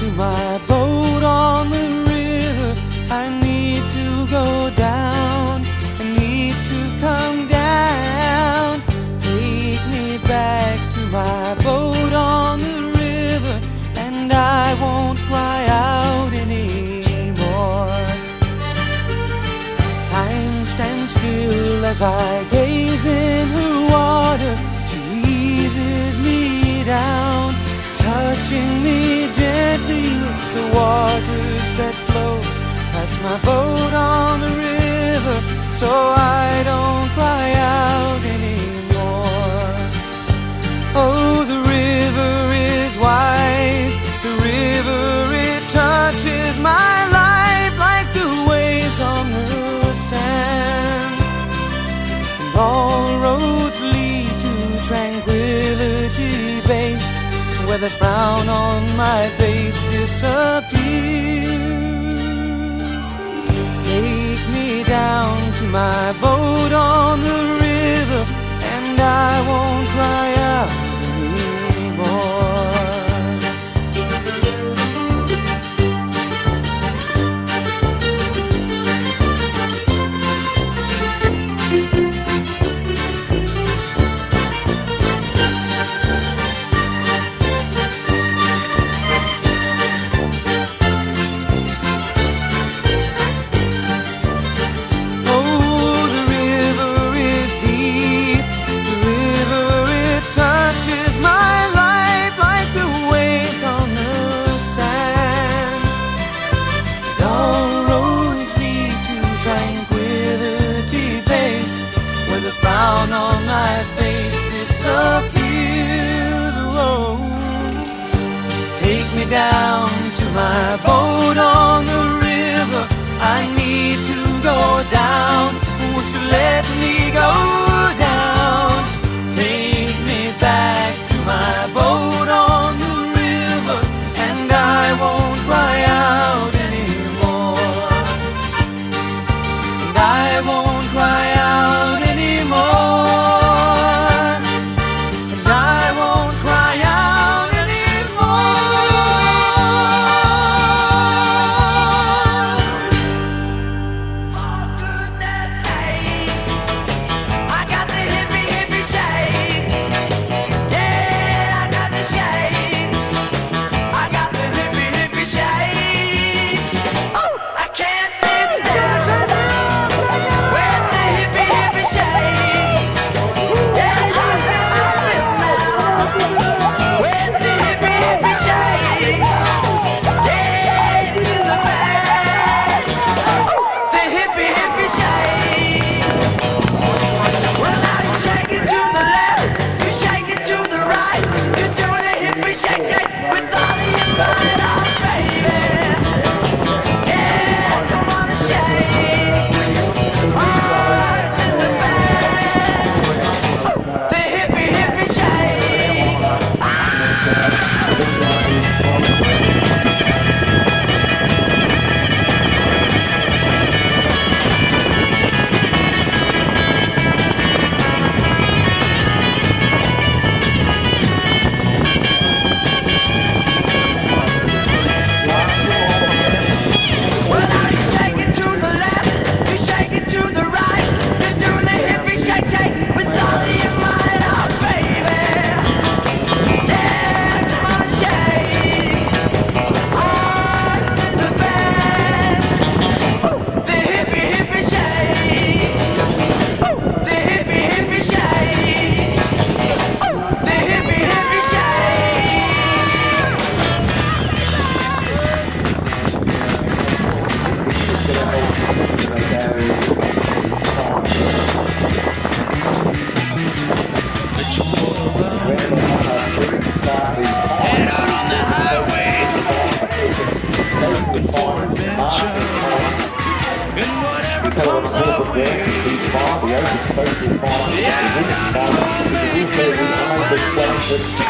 to my boat on the river. I need to go down, I need to come down. Take me back to my boat on the river, and I won't cry out anymore. Time stands still as I gaze in her water. She eases me down, touching me gently with the waters that flow past my boat on the river, so I don't cry out anymore. Oh, the river is wise, the river, it touches my life like the waves on the sand. And all roads lead to Tranquility Base, where the frown on my face disappears. Take me down to my boat on the river, and I won't cry out anymore. Frown on my face disappeared. Oh, take me down to my boat on the river. I need to go down. Won't you let me go down? Take me back to my boat on the river, and I won't cry out anymore. And I won't cry out anymore. And I won't cry out anymore. For goodness sake, I got the hippie shakes. Yeah, I got the shakes. I got the hippie shakes. Oh, I can't sit still. Yeah.